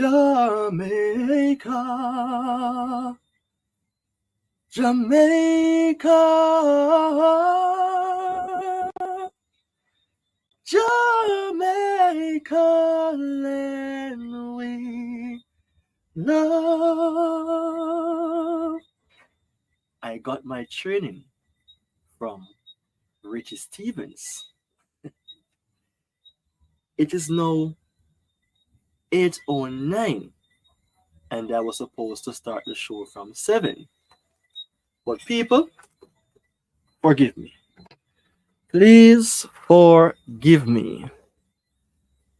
Jamaica, Jamaica, Jamaica land we love. I got my training from Richie Stevens. It is now 8:09 and I was supposed to start the show from 7. But people, forgive me. Please forgive me.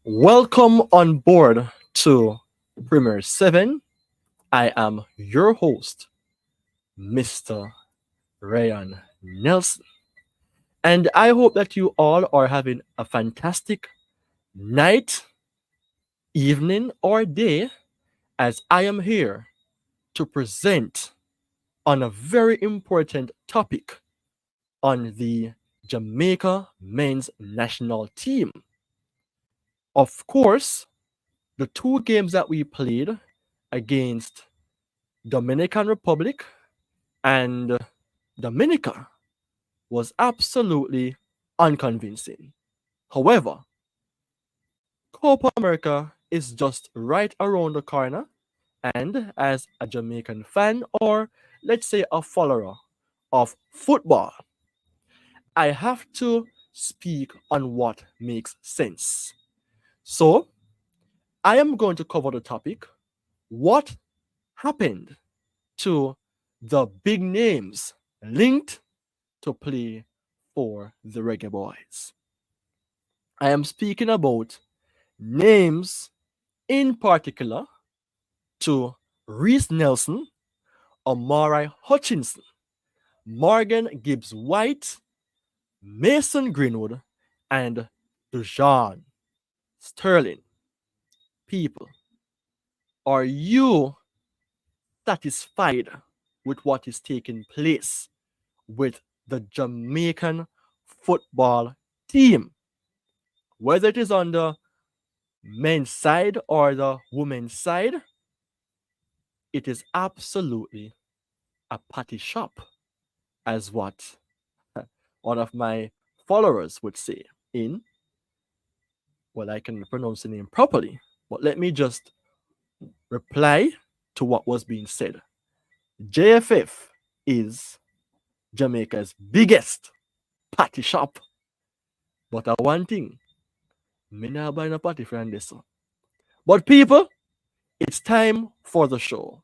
Welcome on board to Premier 7. I am your host, Mr. Ryan Nelson. And I hope that you all are having a fantastic night, evening, or day as I am here to present on a very important topic on the Jamaica men's national team. Of course, the two games that we played against Dominican Republic and Dominica was absolutely unconvincing. However, Copa America is just right around the corner, and as a Jamaican fan, or let's say a follower of football, I have to speak on what makes sense. So, I am going to cover the topic: what happened to the big names linked to play for the Reggae Boyz. I am speaking about names in particular to Reese Nelson, Omari Hutchinson, Morgan Gibbs White, Mason Greenwood, and Dujan Sterling. People, are you satisfied with what is taking place with the Jamaican football team? Whether it is on the men's side or the women's side, it is absolutely a patty shop, as what one of my followers would say in, well, I can pronounce the name properly, but let me just reply to what was being said. JFF is Jamaica's biggest patty shop. But one thing, me not buy no patty from this. But people, it's time for the show.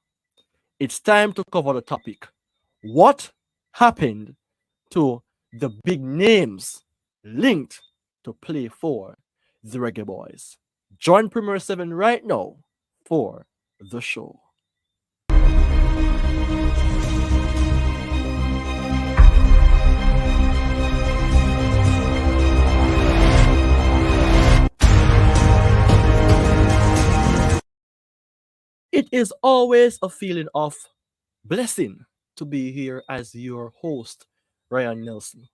It's time to cover the topic. What happened to the big names linked to play for the Reggae Boyz? Join Premier 7 right now for the show. It is always a feeling of blessing to be here as your host, Ryan Nelson,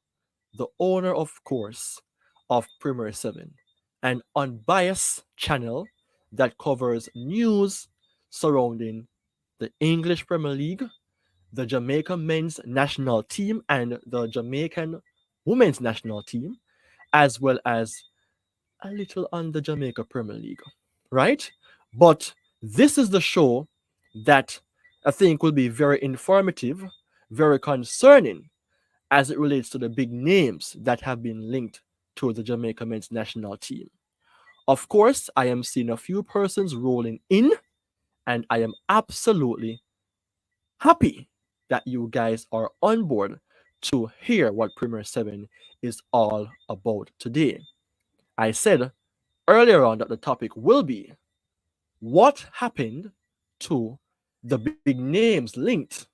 the owner, of course, of Premier 7, an unbiased channel that covers news surrounding the English Premier League, the Jamaica men's national team, and the Jamaican women's national team, as well as a little on the Jamaica Premier League, right? But this is the show that I think will be very informative, very concerning as it relates to the big names that have been linked to the Jamaica men's national team. Of course, I am seeing a few persons rolling in, and I am absolutely happy that you guys are on board to hear what Premier 7 is all about today. I said earlier on that the topic will be what happened to the big names linked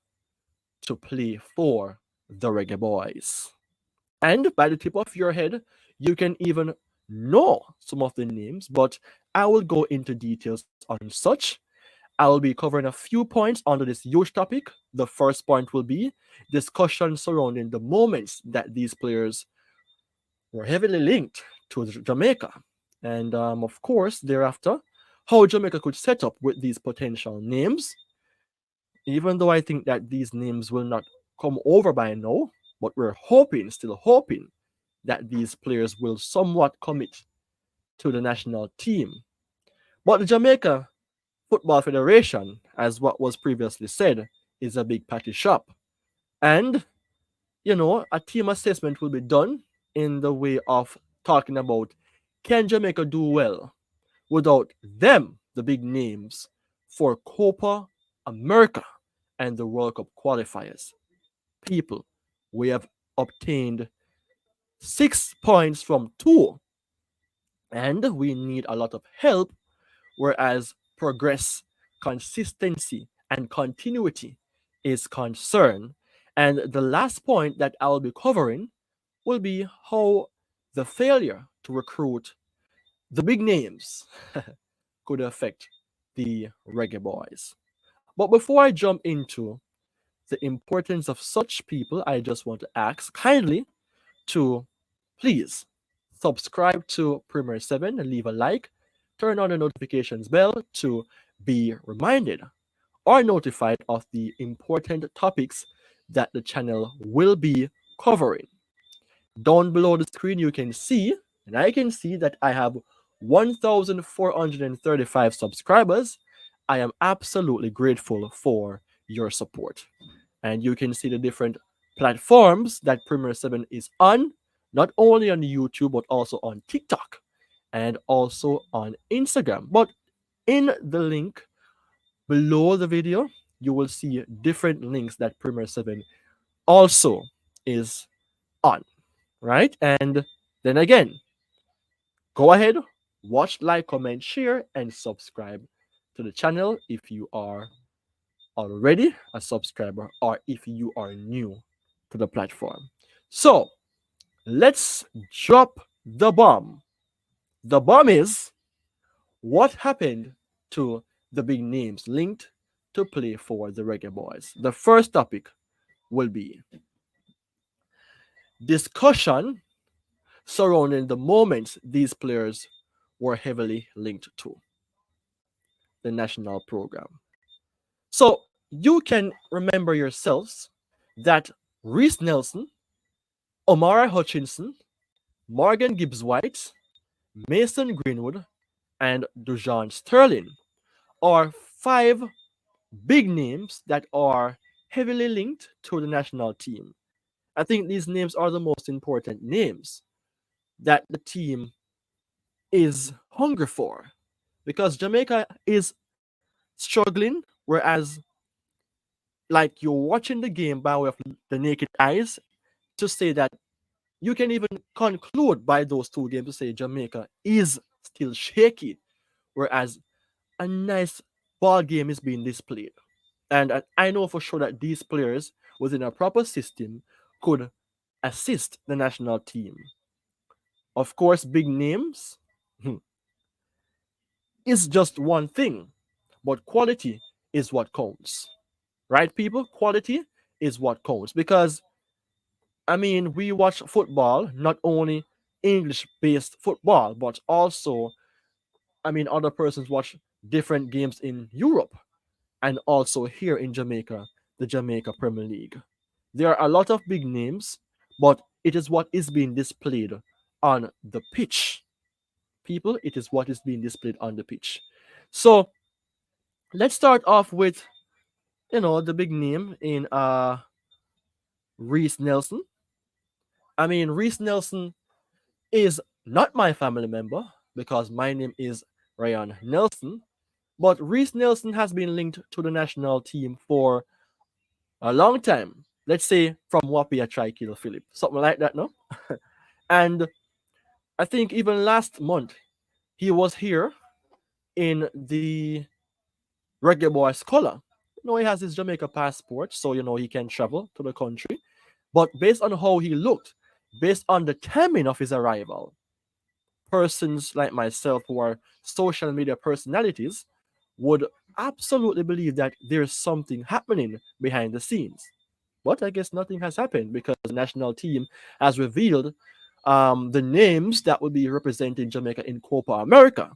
to play for the Reggae Boyz. And by the tip of your head, you can even know some of the names, but I will go into details on such. I will be covering a few points under this huge topic. The first point will be discussion surrounding the moments that these players were heavily linked to Jamaica. And of course, thereafter, how Jamaica could set up with these potential names, even though I think that these names will not come over by now, but we're hoping, still hoping, that these players will somewhat commit to the national team. But the Jamaica Football Federation, as what was previously said, is a big patty shop. And, a team assessment will be done in the way of talking about, can Jamaica do well without them, the big names, for Copa America and the World Cup qualifiers? People, we have obtained 6 points from 2, and we need a lot of help, whereas progress, consistency, and continuity is concerned. And the last point that I will be covering will be how the failure to recruit the big names could affect the Reggae Boyz. But before I jump into the importance of such people, I just want to ask kindly to please subscribe to Premier 7 and leave a like, turn on the notifications bell to be reminded or notified of the important topics that the channel will be covering. Down below the screen, you can see, and I can see that I have 1,435 subscribers. I am absolutely grateful for your support. And you can see the different platforms that Premier 7 is on, not only on YouTube, but also on TikTok and also on Instagram. But in the link below the video, you will see different links that Premier 7 also is on, right? And then again, go ahead, watch, like, comment, share, and subscribe to the channel if you are already a subscriber or if you are new to the platform. So let's drop the bomb. The bomb is what happened to the big names linked to play for the Reggae Boyz. The first topic will be discussion surrounding the moments these players were heavily linked to the national program. So you can remember yourselves that Reese Nelson, Omari Hutchinson, Morgan Gibbs White, Mason Greenwood, and Dujon Sterling are 5 big names that are heavily linked to the national team. I think these names are the most important names that the team is hungry for, because Jamaica is struggling, whereas like you're watching the game by way of the naked eyes to say that you can even conclude by those 2 games to say Jamaica is still shaky, whereas a nice ball game is being displayed. And I know for sure that these players within a proper system could assist the national team. Of course, big names is just one thing, but quality is what counts. Right, people? Quality is what counts, because we watch football, not only English-based football, but also, other persons watch different games in Europe and also here in Jamaica, the Jamaica Premier League. There are a lot of big names, but it is what is being displayed on the pitch. People, it is what is being displayed on the pitch. So let's start off with, the big name in Reese Nelson. Reese Nelson is not my family member because my name is Ryan Nelson, but Reese Nelson has been linked to the national team for a long time. Let's say from Wapia Trikill Philip, something like that, no? And I think even last month he was here in the Reggae Boyz color. He has his Jamaica passport, so he can travel to the country. But based on how he looked, based on the timing of his arrival, persons like myself who are social media personalities would absolutely believe that there's something happening behind the scenes. But I guess nothing has happened because the national team has revealed the names that will be representing Jamaica in Copa America.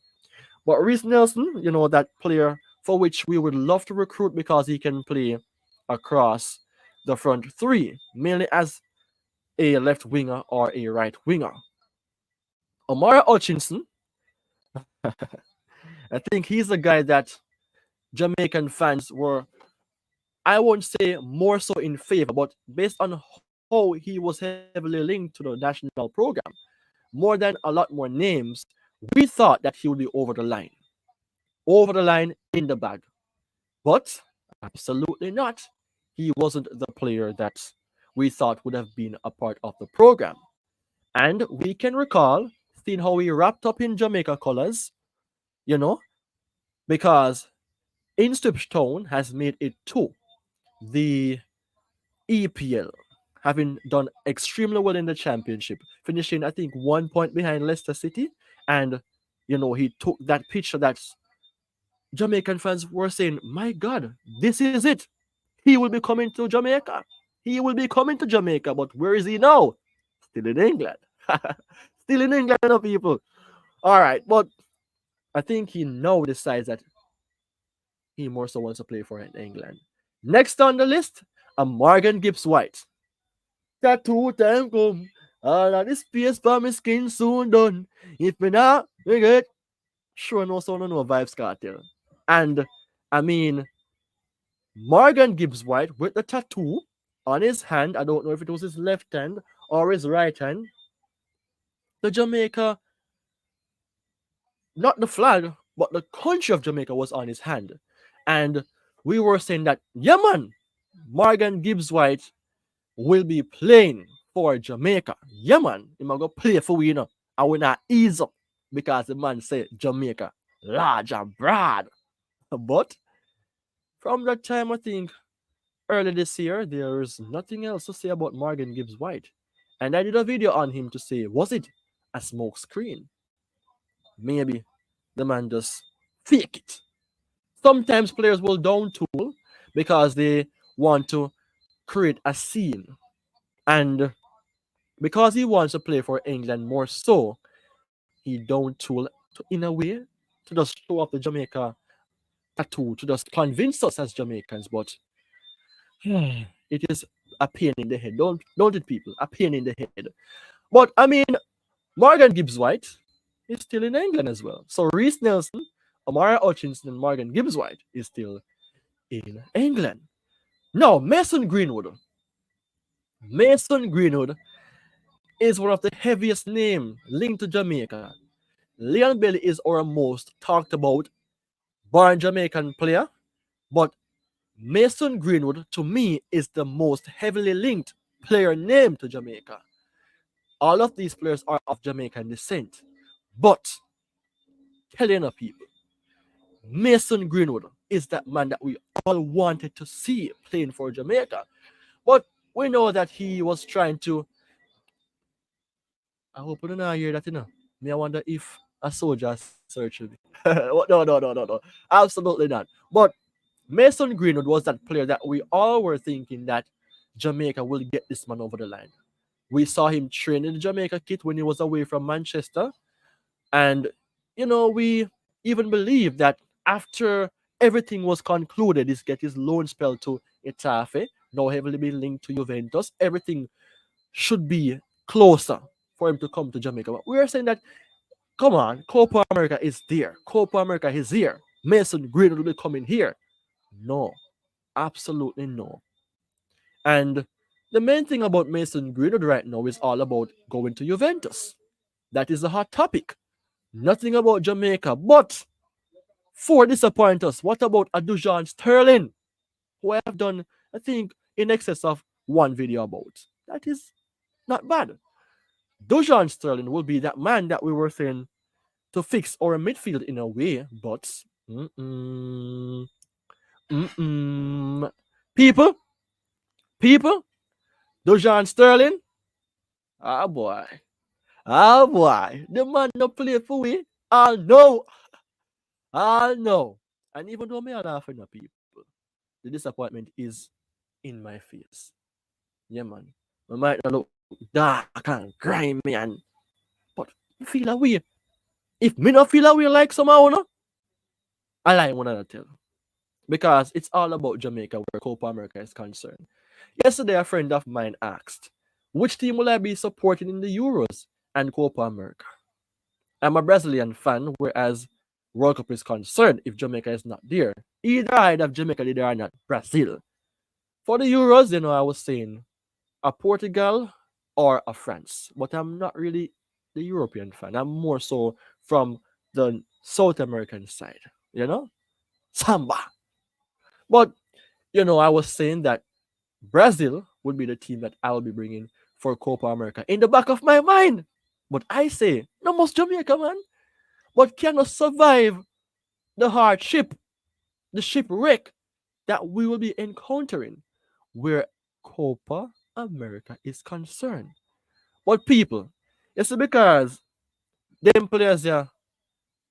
But Reese Nelson, that player for which we would love to recruit because he can play across the front three, mainly as a left winger or a right winger. Omar Hutchinson, I think he's the guy that Jamaican fans were, I won't say more so in favor, but based on how he was heavily linked to the national program, more than a lot more names, we thought that he would be over the line in the bag. But absolutely not. He wasn't the player that we thought would have been a part of the program. And we can recall seeing how he wrapped up in Jamaica colors, you know, because Ipswich Town has made it to the EPL, having done extremely well in the championship, finishing, I think, 1 point behind Leicester City. And, he took that picture that Jamaican fans were saying, my God, this is it. He will be coming to Jamaica. He will be coming to Jamaica, but where is he now? Still in England. Still in England, people. All right, but I think he now decides that he more so wants to play for England. Next on the list, a Morgan Gibbs White. Tattoo time come. All of the space for my skin soon done. If me not, we get sure no sound no vibes cartel. And I mean, Morgan Gibbs White with the tattoo on his hand. I don't know if it was his left hand or his right hand. The Jamaica, not the flag, but the country of Jamaica was on his hand. And we were saying that, yeah, man, Morgan Gibbs White will be playing for Jamaica. Yeah, man, he might go play for we, I will not ease up because the man said Jamaica, large and broad. But from that time, I think early this year, there is nothing else to say about Morgan Gibbs White. And I did a video on him to say, was it a smoke screen? Maybe the man just fake it. Sometimes players will down tool because they want to create a scene. And because he wants to play for England more so, he down tool in a way to just show off the Jamaica tattoo, to just convince us as Jamaicans. But it is a pain in the head, don't it, people? A pain in the head. But I mean, Morgan Gibbs White is still in England as well. So Reese Nelson, Amara Hutchinson, and Morgan Gibbs White is still in England. Now, Mason Greenwood. Mason Greenwood is one of the heaviest names linked to Jamaica. Leon Bailey is our most talked about born Jamaican player, but Mason Greenwood, to me, is the most heavily linked player name to Jamaica. All of these players are of Jamaican descent. But, telling of people, Mason Greenwood is that man that we all wanted to see playing for Jamaica. But we know that he was trying to. I hope you don't hear that, Me, I wonder if a soldier searched me. No. Absolutely not. But Mason Greenwood was that player that we all were thinking that Jamaica will get this man over the line. We saw him train in the Jamaica kit when he was away from Manchester. And, we even believed that after everything was concluded, he's get his loan spell to Itafe, now heavily being linked to Juventus, everything should be closer for him to come to Jamaica. But we are saying that, come on, Copa America is there. Copa America is here. Mason Greenwood will be coming here. No, absolutely no. And the main thing about Mason Greenwood right now is all about going to Juventus. That is a hot topic. Nothing about Jamaica. But for disappoint us, what about Adujan Sterling, who I have done, I think, in excess of one video about? That is not bad. Dujan Sterling will be that man that we were saying to fix our midfield in a way, but people, Dujan Sterling, boy, the man no play for we. No, and even though me are laughing at people, the disappointment is in my face. Yeah, man, I might not look dark and grimy, but feel away. If me not feel away like somehow, no, I lie one another tell. Because it's all about Jamaica where Copa America is concerned. Yesterday, a friend of mine asked, which team will I be supporting in the Euros and Copa America? I'm a Brazilian fan, whereas World Cup is concerned if Jamaica is not there. Either I have Jamaica, either I not Brazil. For the Euros, I was saying a Portugal or a France. But I'm not really the European fan. I'm more so from the South American side, Samba. But, I was saying that Brazil would be the team that I will be bringing for Copa America in the back of my mind. But I say, no most Jamaica, man. But cannot survive the hardship, the shipwreck that we will be encountering where Copa America is concerned. But people, it's because them players here,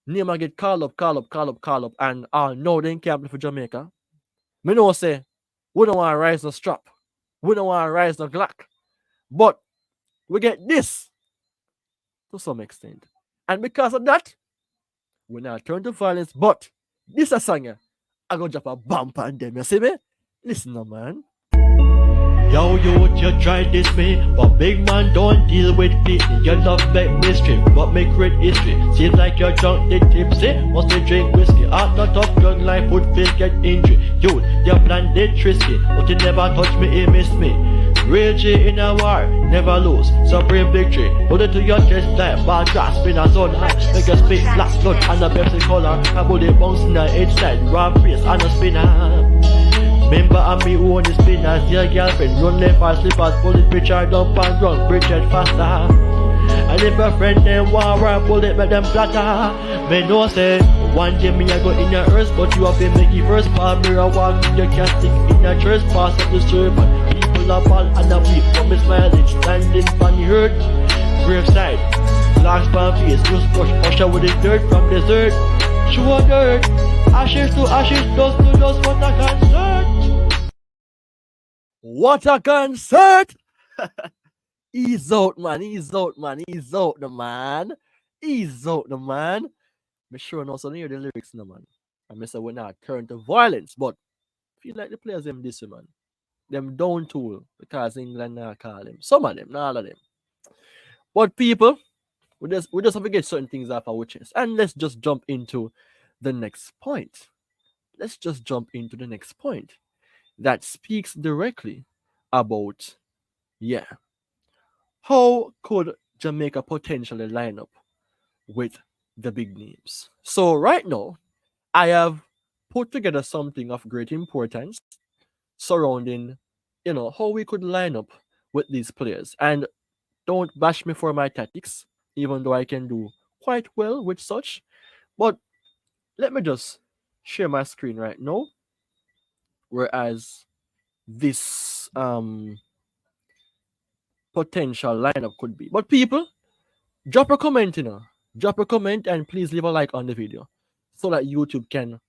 name a get call up, and no, they can't play for Jamaica. Me know say, we don't want to rise no strap. We don't want to rise no Glock. But we get this to some extent. And because of that, we now turn to violence. But this a song here, I go drop a bump on them. You see me? Listen now, man. Yo, you try this me, but big man don't deal with it. You love make mystery, but make great history. Seems like you're drunk, they tipsy, must they drink whiskey. Out not tough, young life would feel get injured. You, your plan did trisky, but you never touch me, he miss me. Real G in a war, never lose, supreme victory. Hold it to your chest like ball grasping a sun high. Make you spit black blood and a Pepsi color. I put it bounce in the head side, raw face and a spinner. Remember and me who own the spinners, your girlfriend run left her slippers, bullet picture dump and run, Bridget faster. And if a friend them want war, bullet make them flatter. Me know say, one day me I go in your earth, but you have to make it first part. Me I walk in your casting in your church, pass up the servant. People are fall and a weep, but me smiling, standing on the earth. Graveside, blocks pan face, just push, usher with the dirt from desert. Shoe of dirt, ashes to ashes, dust to dust, what a concern. What a concert! Ease out, man. Ease out, man. Ease out, the man. Ease out, the man. Me sure no so hear the lyrics, no man. I may say we not turn to violence, but feel like the players them this way, man. Them down tool because England now call them. Some of them, not all of them. But people, we just have to get certain things off our chest. And let's just jump into the next point. Let's just jump into the next point that speaks directly about, how could Jamaica potentially line up with the big names? So right now, I have put together something of great importance surrounding, how we could line up with these players. And don't bash me for my tactics, even though I can do quite well with such. But let me just share my screen right now. Whereas this potential lineup could be. But people, drop a comment, Drop a comment and please leave a like on the video so that YouTube can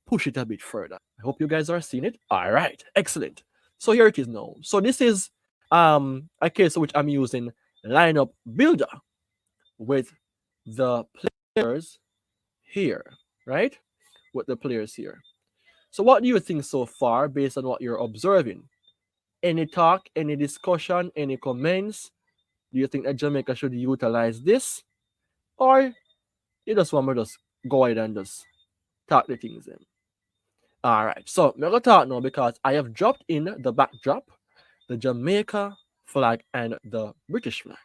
push it a bit further. I hope you guys are seeing it. All right, excellent. So here it is now. So this is a case which I'm using lineup builder with the players here, right? With the players here. So what do you think so far based on what you're observing? Any talk, any discussion, any comments? Do you think that Jamaica should utilize this? Or you just want me to just go ahead and just talk the things in? Alright, so I'm going to talk now because I have dropped in the backdrop, the Jamaica flag and the British flag.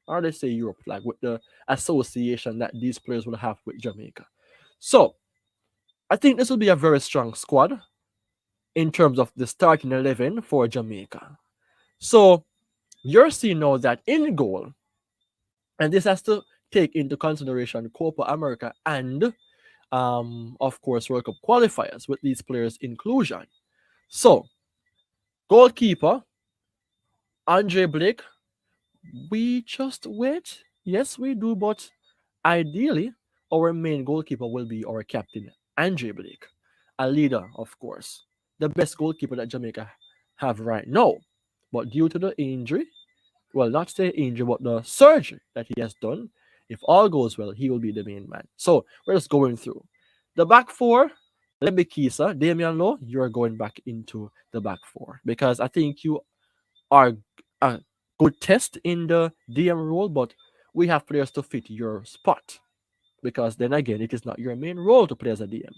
Or they say Europe flag with the association that these players will have with Jamaica. So I think this will be a very strong squad in terms of the starting 11 for Jamaica. So you're seeing now that in goal, and this has to take into consideration Copa America and, of course, World Cup qualifiers with these players' inclusion. So, goalkeeper, Andre Blake, we just wait. Yes, we do, but ideally, our main goalkeeper will be our captain, Andre Blake, a leader, of course, the best goalkeeper that Jamaica have right now. But due to the injury, well, not say injury, but the surgery that he has done, if all goes well, he will be the main man. So we're just going through. The back four, Lebekisa, Damian Lowe, you're going back into the back four because I think you are a good test in the DM role, but we have players to fit your spot because then again, it is not your main role to play as a DM.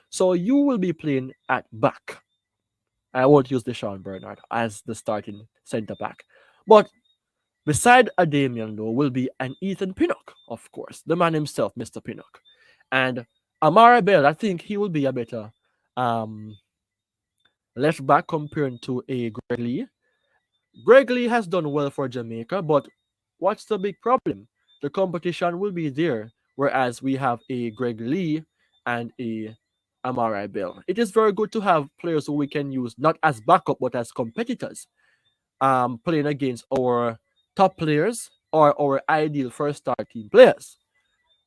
So you will be playing at back. I won't use Deshaun Bernard as the starting centre back. But beside a Damian Lowe will be an Ethan Pinnock, of course, the man himself, Mr. Pinnock. And Amara Bell, I think he will be a better um, left back compared to a Greg Lee. Greg Lee has done well for Jamaica, but what's the big problem? The competition will be there, whereas we have a Greg Lee and a Amara Bell. It is very good to have players who we can use not as backup but as competitors, playing against our top players or our ideal first start team players.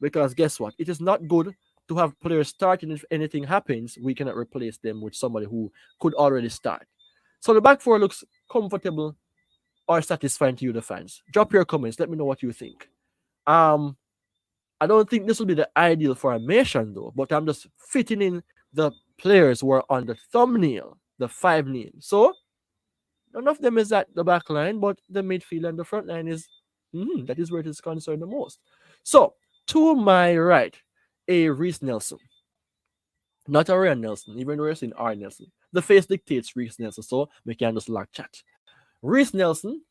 Because guess what? It is not good to have players starting. If anything happens, we cannot replace them with somebody who could already start. So the back four looks comfortable or satisfying to you, the fans. Drop your comments. Let me know what you think. Um, I don't think this will be the ideal formation though, but I'm just fitting in the players who are on the thumbnail, the five names. So none of them is at the back line, but the midfield and the front line is that is where it is concerned the most. So to my right, a Reese Nelson. Not a Ryan Nelson, even though we're saying R Nelson. The face dictates Reese Nelson, so we can just lock chat. Reese Nelson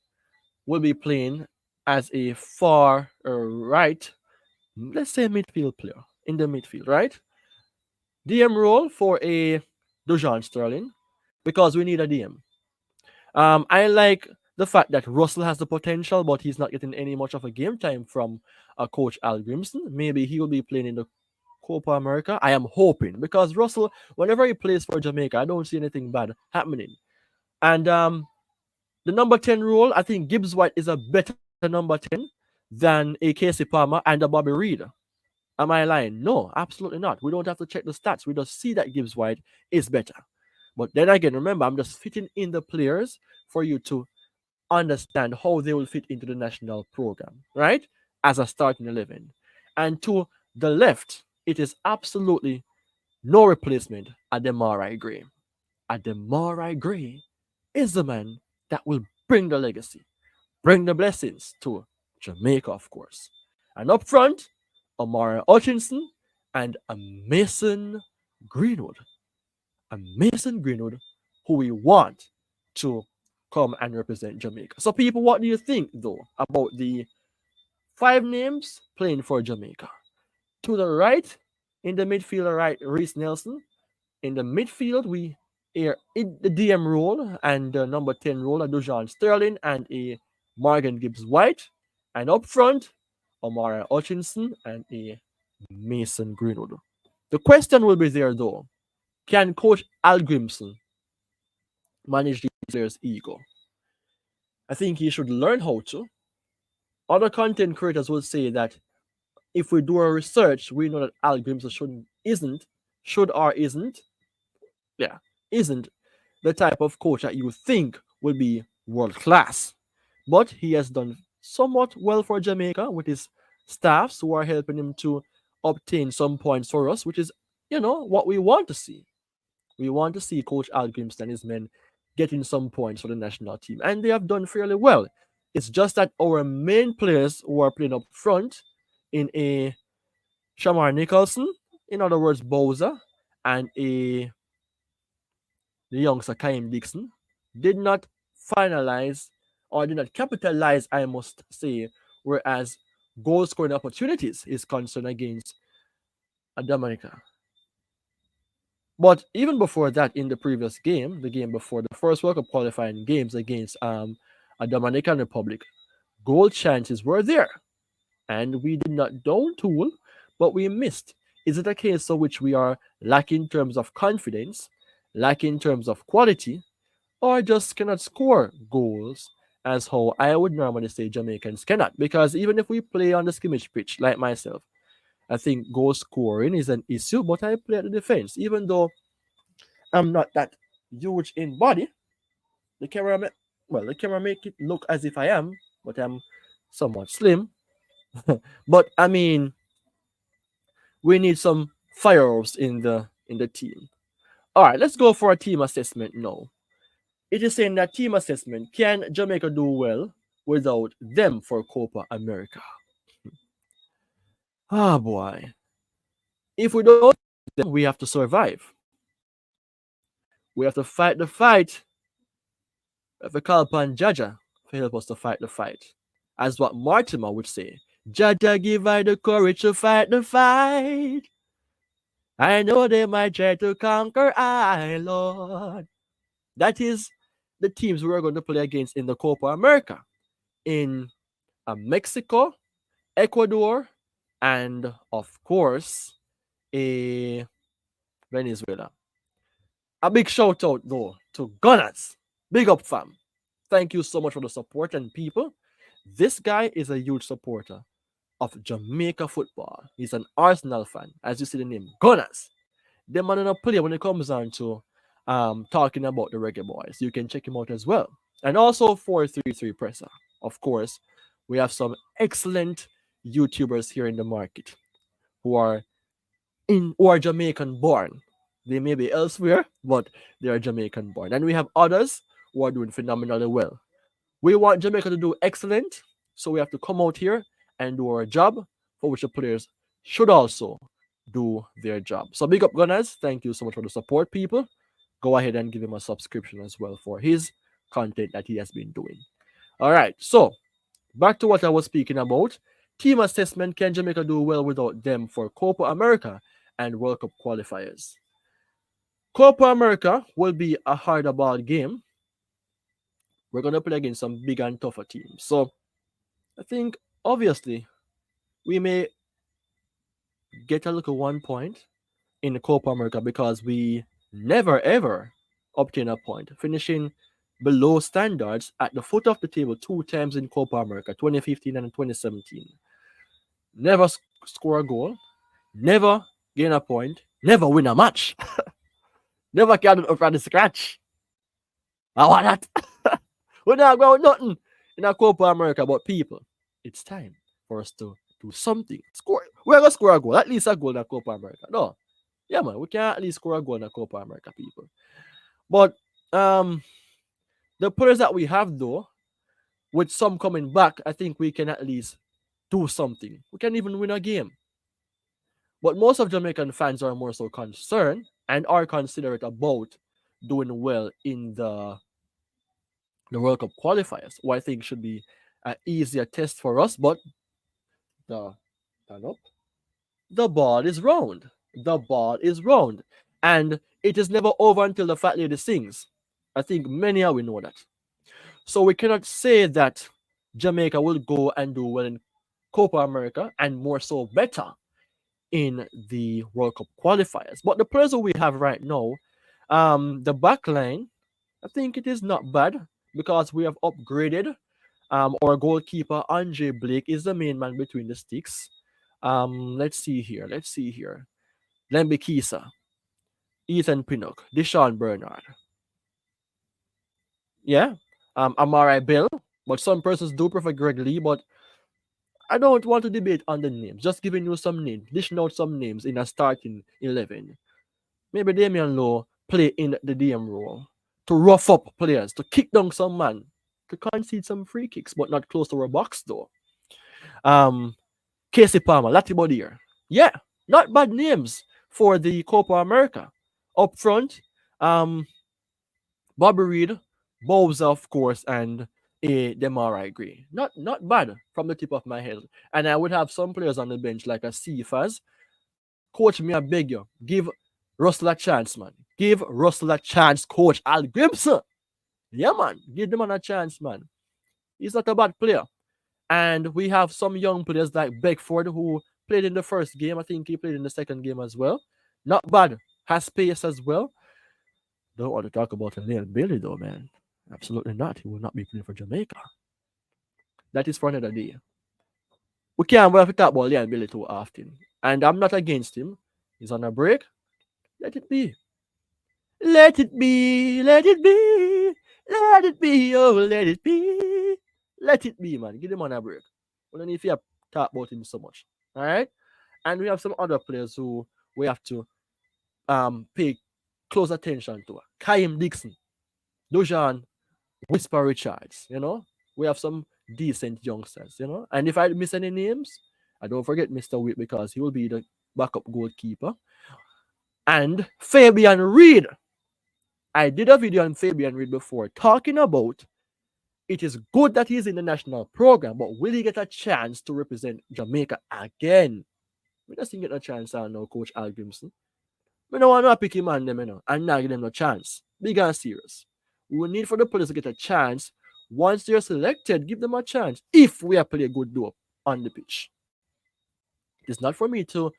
will be playing as a far right, let's say midfield player in the midfield, right? DM role for a Dujon Sterling because we need a DM. I like the fact that Russell has the potential, but he's not getting any much of a game time from coach Al Grimson. Maybe he will be playing in the Copa America. I am hoping because Russell, whenever he plays for Jamaica, I don't see anything bad happening. And the number 10 role, I think Gibbs White is a better number 10 than a Casey Palmer and a Bobby Reed. Am I lying? No, absolutely not. We don't have to check the stats. We just see that Gibbs White is better. But then again, remember, I'm just fitting in the players for you to understand how they will fit into the national program, right? As a starting 11. And to the left, it is absolutely no replacement Ademari Gray. Ademari Gray is the man that will bring the legacy, bring the blessings to Jamaica, of course. And up front, Amara Hutchinson and a Mason Greenwood. A Mason Greenwood who we want to come and represent Jamaica. So, people, what do you think, though, about the five names playing for Jamaica? To the right, in the midfield, right, Reese Nelson. In the midfield, we are in the DM role and the number 10 role, a Dujon Sterling and a Morgan Gibbs White. And up front, Amara Hutchinson and a Mason Greenwood. The question will be there, though. Can Coach Al Grimson manage these players' ego? I think he should learn how to. Other content creators will say that if we do our research, we know that Al Grimson isn't the type of coach that you think will be world class. But he has done somewhat well for Jamaica with his staffs who are helping him to obtain some points for us, which is, what we want to see. We want to see Coach Al Grimson and his men getting some points for the national team. And they have done fairly well. It's just that our main players who are playing up front in a Shamar Nicholson, in other words, Bowser, and the youngster Kaim Dixon, did not finalize or did not capitalize, I must say, whereas goal scoring opportunities is concerned against Dominica. But even before that, in the previous game, the game before the first World Cup qualifying games against a Dominican Republic, goal chances were there. And we did not down tool, but we missed. Is it a case of which we are lacking in terms of confidence, lacking in terms of quality, or just cannot score goals as how I would normally say Jamaicans cannot? Because even if we play on the scrimmage pitch, like myself, I think goal scoring is an issue, but I play at the defense. Even though I'm not that huge in body, the camera make it look as if I am, but I'm somewhat slim. But I mean, we need some fireworks in the team. All right, let's go for a team assessment now. It is saying that team assessment, can Jamaica do well without them for Copa America? Ah, boy. If we don't, then we have to survive. We have to fight the fight. We have to call upon Jaja to help us to fight the fight. As what Mortimer would say, Jaja give I the courage to fight the fight. I know they might try to conquer I, Lord. That is the teams we're going to play against in the Copa America. In Mexico, Ecuador, and of course, Venezuela. A big shout out though to Gunners. Big up, fam. Thank you so much for the support, and people. This guy is a huge supporter of Jamaica football. He's an Arsenal fan, as you see the name Gunners. The man on a player when it comes down to talking about the Reggae Boyz. You can check him out as well. And also 433 Presser. Of course, we have some excellent YouTubers here in the market who are Jamaican born. They may be elsewhere, but they are Jamaican born. And we have others who are doing phenomenally well. We want Jamaica to do excellent, so we have to come out here and do our job, for which the players should also do their job. So big up Gunners. Thank you so much for the support, people. Go ahead and give him a subscription as well for his content that he has been doing. All right, so back to what I was speaking about. Team assessment, can Jamaica do well without them for Copa America and World Cup qualifiers? Copa America will be a harder ball game. We're going to play against some big and tougher teams. So I think, obviously, we may get a little 1 point in the Copa America because we never ever obtain a point, finishing below standards at the foot of the table 2 times in Copa America, 2015 and 2017. Never score a goal, never gain a point, never win a match, never carry it up from the scratch. I want that. We're not going nothing in a Copa America, but people, it's time for us to do something. Score. We're gonna score a goal, at least a goal in a Copa America. No, yeah, man, we can at least score a goal in a Copa America, people. But the players that we have though, with some coming back, I think we can at least do something. We can even win a game. But most of Jamaican fans are more so concerned and are considerate about doing well in the World Cup qualifiers, who I think should be an easier test for us. But the ball is round. The ball is round. And it is never over until the fat lady sings. I think many of we know that. So we cannot say that Jamaica will go and do well in Copa America and more so better in the World Cup qualifiers. But the players that we have right now, the back line, I think it is not bad because we have upgraded. Our goalkeeper, Andre Blake, is the main man between the sticks. Let's see here. Lembe Kisa, Ethan Pinnock, Deshaun Bernard. Yeah. Amari Bill. But some persons do prefer Greg Lee, but I don't want to debate on the names. Just giving you some names, dishing out some names in a starting 11. Maybe Damian Lowe play in the DM role to rough up players, to kick down some man, to concede some free kicks, but not close to our box though. Casey Palmer, Lati Bodier. Yeah, not bad names for the Copa America. Up front, Bobby Reed, Bowser, of course, and Demarai Gray. Not bad from the tip of my head. And I would have some players on the bench like a Cephas. Coach, me, I beg you, give Russell a chance, man. Give Russell a chance, Coach Al Gibson. Yeah, man. Give the man a chance, man. He's not a bad player. And we have some young players like Beckford who played in the first game. I think he played in the second game as well. Not bad. Has pace as well. Don't want to talk about Neil Bailey though, man. Absolutely not. He will not be playing for Jamaica. That is for another day. We can't well talk about Leon Bailey too often. And I'm not against him. He's on a break. Let it be. Let it be. Let it be. Let it be. Oh, let it be. Let it be, man. Give him on a break. We don't need to talk about him so much. All right? And we have some other players who we have to pay close attention to. Kaim Dixon, Dujan, Whisper Richards, we have some decent youngsters, And if I miss any names, I don't forget Mr. Witt because he will be the backup goalkeeper. And Fabian Reed. I did a video on Fabian Reed before talking about it is good that he's in the national program, but will he get a chance to represent Jamaica again? We just didn't get a chance now, Coach Al Grimson. We don't want to pick him on them, and not give them no chance. Big and serious. We will need for the players to get a chance. Once they're selected, give them a chance. If we are playing good dope on the pitch. It's not for me to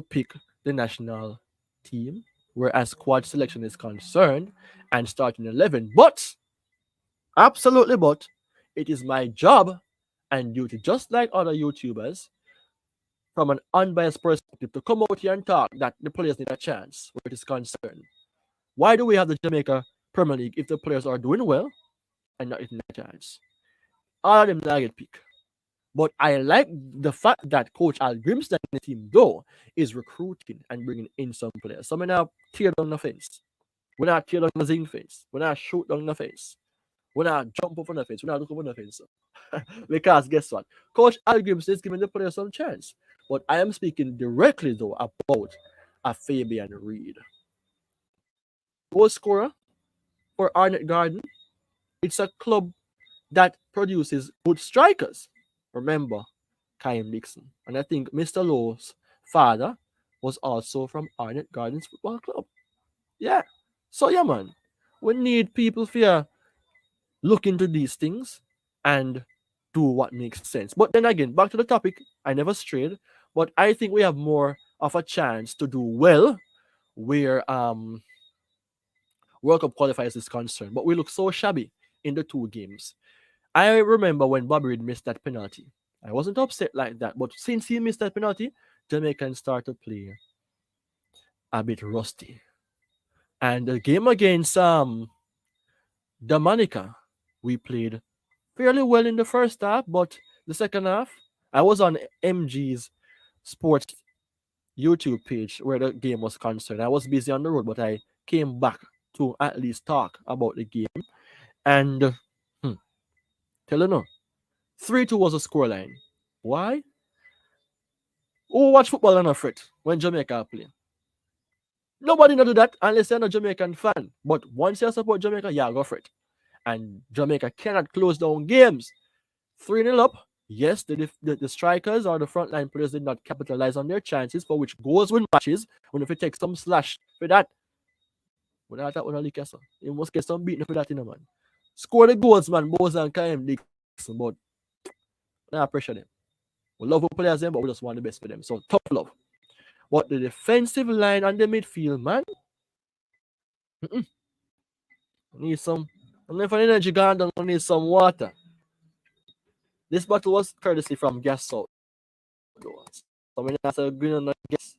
pick the national team, whereas squad selection is concerned, and starting 11. But, absolutely but, it is my job and duty, just like other YouTubers, from an unbiased perspective, to come out here and talk that the players need a chance where it is concerned. Why do we have the Jamaica Premier League if the players are doing well and not getting a chance? All of them not get picked. But I like the fact that Coach Al Grimston and the team, though, is recruiting and bringing in some players. So we're not tear down the fence. We're not tear down the zinc fence. We're not shoot down the fence. We're not jump up on the fence. We're not look up on the fence. Because guess what? Coach Al Grimston is giving the players some chance. But I am speaking directly, though, about a Fabian Reed. Goal scorer for Arnett Garden. It's a club that produces good strikers. Remember, Kaim Dixon. And I think Mr. Lowe's father was also from Arnett Gardens Football Club. Yeah. So, yeah, man. We need people to look into these things and do what makes sense. But then again, back to the topic, I never strayed. But I think we have more of a chance to do well where World Cup qualifiers is concerned. But we look so shabby in the two games. I remember when Bobby Reid missed that penalty. I wasn't upset like that, but since he missed that penalty, Jamaicans started to play a bit rusty. And the game against Dominica, we played fairly well in the first half, but the second half, I was on MG's sports YouTube page where the game was concerned. I was busy on the road, but I came back to at least talk about the game. And tell you no, 3-2 was a scoreline. Why? Who watch football and afraid when Jamaica play? Nobody not do that unless you're a Jamaican fan. But once you support Jamaica, yeah, go for it. And Jamaica cannot close down games. 3-0 up. Yes, the strikers or the frontline players did not capitalize on their chances, for which goals win matches. When if you take some slash for that, without that, you must get some beating for that, man. Score the goals, man. Both and Kaim Dixon, but not pressure them. We love our players, but we just want the best for them. So tough love. But the defensive line and the midfield, man, need some. And if an energy gone down, need some water. This bottle was courtesy from Gas Salt. So when I say green on the gas,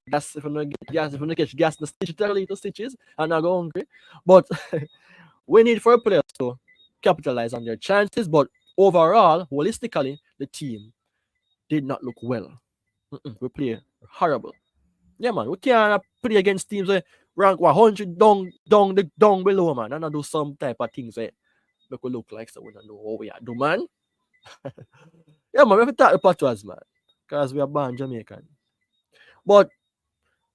gas if you don't get gas, if you don't catch gas, the stitch it little stitches and I go hungry. But we need for players to capitalize on their chances. But overall, holistically, the team did not look well. We play horrible. Yeah, man. We can't play against teams where rank 100 down below, man. And I do some type of things where make we look like so we don't know what we are do, man. Yeah, man. We have to talk the patois, man. Because we are born Jamaican. But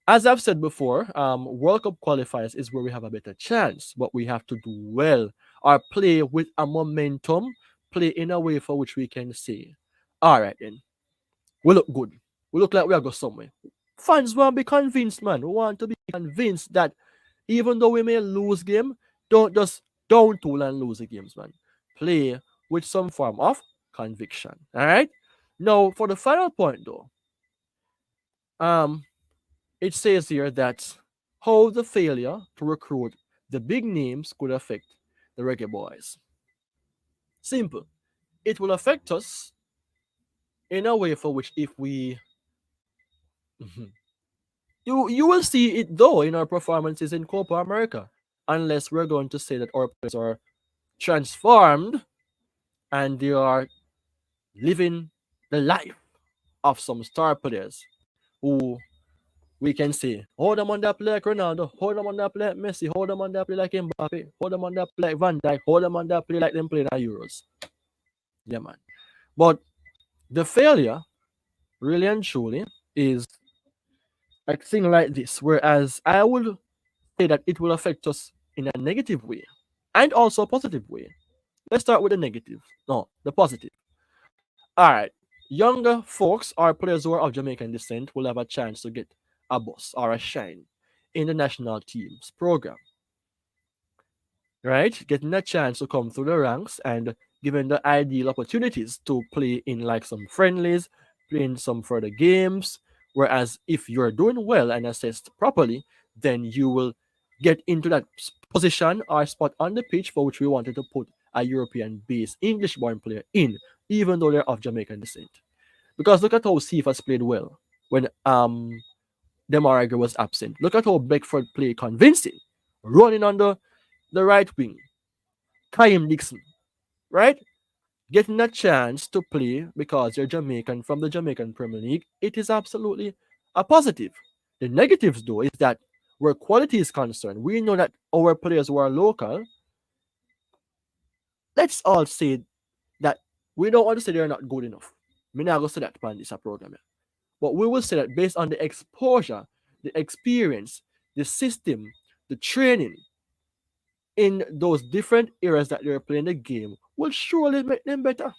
as I've said before, World Cup qualifiers is where we have a better chance. But we have to do well or play with a momentum, play in a way for which we can say, all right, then. We look good. We look like we are going somewhere. Fans want to be convinced, man. We want to be convinced that even though we may lose game, don't just down tool and lose the games, man. Play with some form of conviction. All right. Now, for the final point, though, it says here that how the failure to recruit the big names could affect the Reggae Boyz. Simple. It will affect us in a way for which if we you will see it though in our performances in Copa America, unless we're going to say that our players are transformed and they are living the life of some star players who We can say, hold them on that play like Ronaldo, hold them on that play like Messi, hold them on that play like Mbappe, hold them on that play like Van Dijk, hold them on that play like them playing at Euros. Yeah, man. But the failure, really and truly, is a thing like this. Whereas I would say that it will affect us in a negative way and also a positive way. Let's start with the negative. No, the positive. All right. Younger folks or players who are of Jamaican descent will have a chance to get a bus or a shine in the national team's program, right? Getting a chance to come through the ranks and given the ideal opportunities to play in like some friendlies, play in some further games. Whereas if you're doing well and assessed properly, then you will get into that position or spot on the pitch for which we wanted to put a European based English born player in, even though they're of Jamaican descent. Because look at how Cephas played well when Demarai was absent. Look at how Beckford played convincing, running on the right wing. Kaim Dixon, right? Getting a chance to play because you're Jamaican from the Jamaican Premier League, it is absolutely a positive. The negatives, though, is that where quality is concerned, we know that our players who are local, let's all say that we don't want to say they're not good enough. Me not going to say that upon this program. But we will say that based on the exposure, the experience, the system, the training in those different areas that they're playing the game will surely make them better.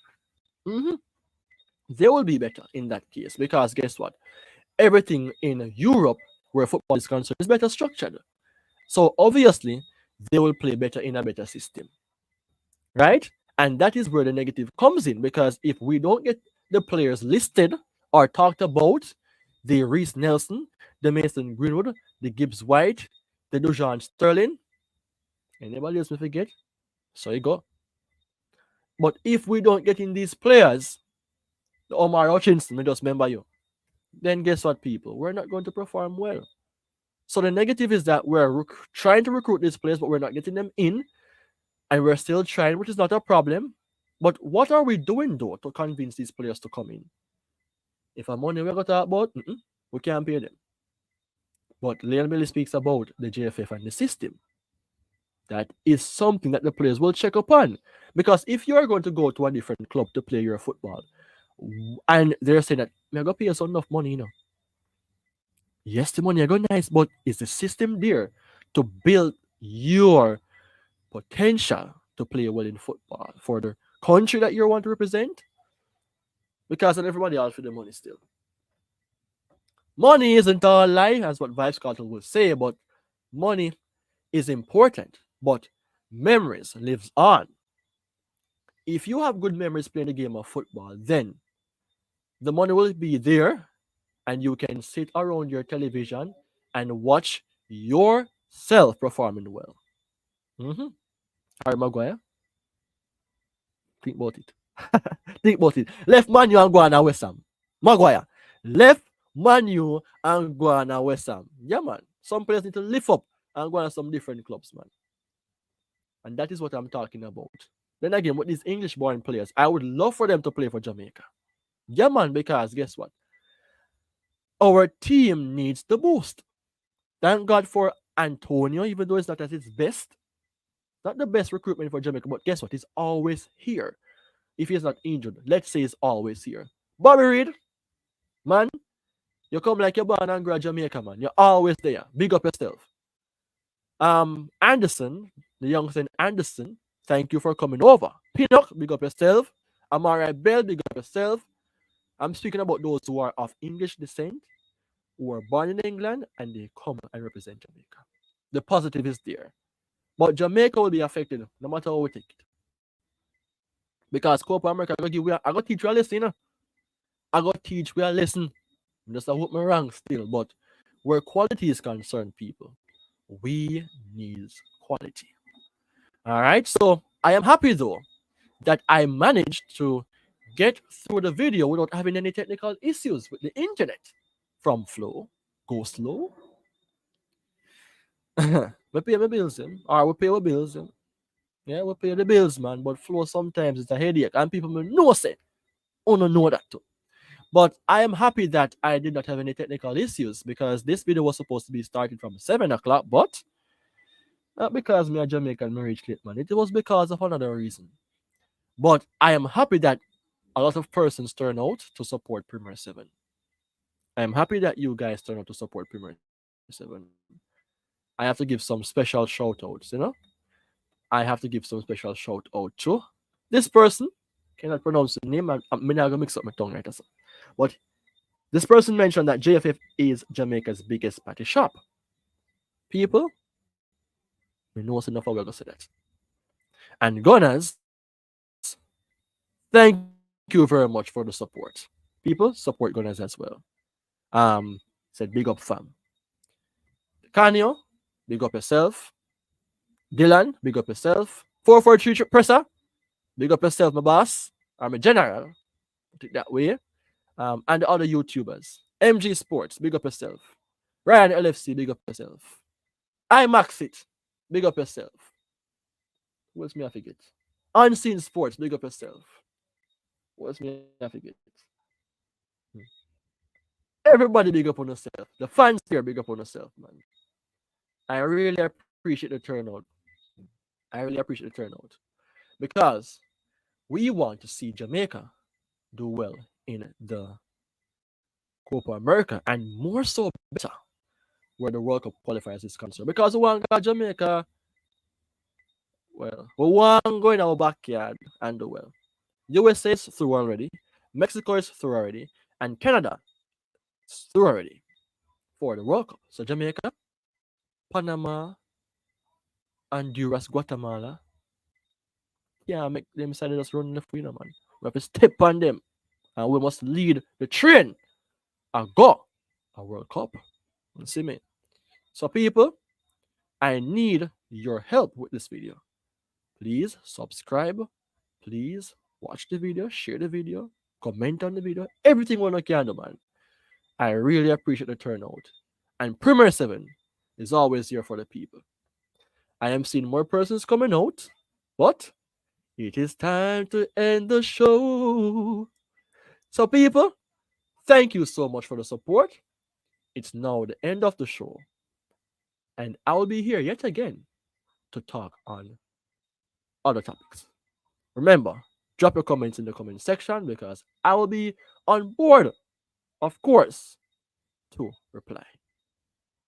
Mhm. They will be better in that case because guess what? Everything in Europe where football is concerned is better structured. So obviously, they will play better in a better system, right? And that is where the negative comes in because if we don't get the players listed or talked about, the Reese Nelson, the Mason Greenwood, the Gibbs White, the Dujon Sterling, anybody else we forget? So you go. But if we don't get in these players, the Omar Hutchinson, we just remember you, then guess what, people? We're not going to perform well. So the negative is that we're trying to recruit these players, but we're not getting them in, and we're still trying, which is not a problem. But what are we doing though to convince these players to come in? If I'm money we're going to talk about, we can't pay them. But Leon Bailey speaks about the JFF and the system. That is something that the players will check upon. Because if you are going to go to a different club to play your football, and they're saying that, we're going to pay us enough money, Yes, the money are going nice, but is the system there to build your potential to play well in football for the country that you want to represent? Because not everybody else for the money still. Money isn't all life, as what Vibes Cartel will say, but money is important, but memories lives on. If you have good memories playing the game of football, then the money will be there and you can sit around your television and watch yourself performing well. Harry Maguire, think about it. Think about it. Left Manu and go on West Ham. Maguire. Left Manu and go on West Ham. Yeah, man. Some players need to lift up and go on some different clubs, man. And that is what I'm talking about. Then again, with these English-born players, I would love for them to play for Jamaica. Yeah, man, because guess what? Our team needs the boost. Thank God for Antonio, even though it's not at its best. Not the best recruitment for Jamaica, but guess what? He's always here. If he's not injured, let's say he's always here. Bobby Reed, man, you come like you're born and grow Jamaica, man. You're always there. Big up yourself. Anderson, the youngster Anderson, thank you for coming over. Pinnock, big up yourself. Amari Bell, big up yourself. I'm speaking about those who are of English descent, who are born in England, and they come and represent Jamaica. The positive is there. But Jamaica will be affected no matter how we take it. Because Copa America, I go teach you a lesson, I go teach you a lesson. I'm just I hope me wrong still, but where quality is concerned, people, we need quality. All right, so I am happy though that I managed to get through the video without having any technical issues with the internet. From Flow, go slow. We pay my bills, or we pay our bills. Yeah, we pay the bills, man. But Flow sometimes it's a headache, and people may know say, oh no, know that too. But I am happy that I did not have any technical issues because this video was supposed to be starting from 7 o'clock, but not because me a Jamaican marriage late, man. It was because of another reason. But I am happy that a lot of persons turn out to support Premier 7. I am happy that you guys turn out to support Premier 7. I have to give some special shout outs, I have to give some special shout out to this person. Cannot pronounce the name. I'm not gonna mix up my tongue right now. But this person mentioned that JFF is Jamaica's biggest party shop. People, we know enough how we're gonna say that. And Gunners, thank you very much for the support. People, support Gunners as well. Said big up fam. Kanyo, big up yourself. Dylan, big up yourself. 443 presser, big up yourself, my boss. Or my general. Put it that way. And the other YouTubers. MG Sports, big up yourself. Ryan LFC, big up yourself. I Max It, big up yourself. Who else me I forget? Unseen Sports, big up yourself. Who else me I forget? Hmm. Everybody big up on yourself. The fans here big up on yourself, man. I really appreciate the turnout. I really appreciate the turnout. Because we want to see Jamaica do well in the Copa America and more so better where the World Cup qualifiers is concerned. Because we want Jamaica, well, we want go in our backyard and do well. USA is through already, Mexico is through already, and Canada is through already for the World Cup. So Jamaica, Panama, Honduras, Guatemala, yeah, make them side us run the free, man. We have to step on them and we must lead the train and go a World Cup. You see me? So people, I need your help with this video. Please subscribe. Please watch the video, share the video, comment on the video, everything we can do, man. I really appreciate the turnout. And Premier 7 is always here for the people. I am seeing more persons coming out, but it is time to end the show. So, people, thank you so much for the support. It's now the end of the show. And I will be here yet again to talk on other topics. Remember, drop your comments in the comment section because I will be on board, of course, to reply.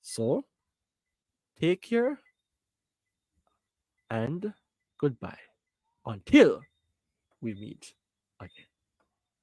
So, take care and goodbye until we meet again.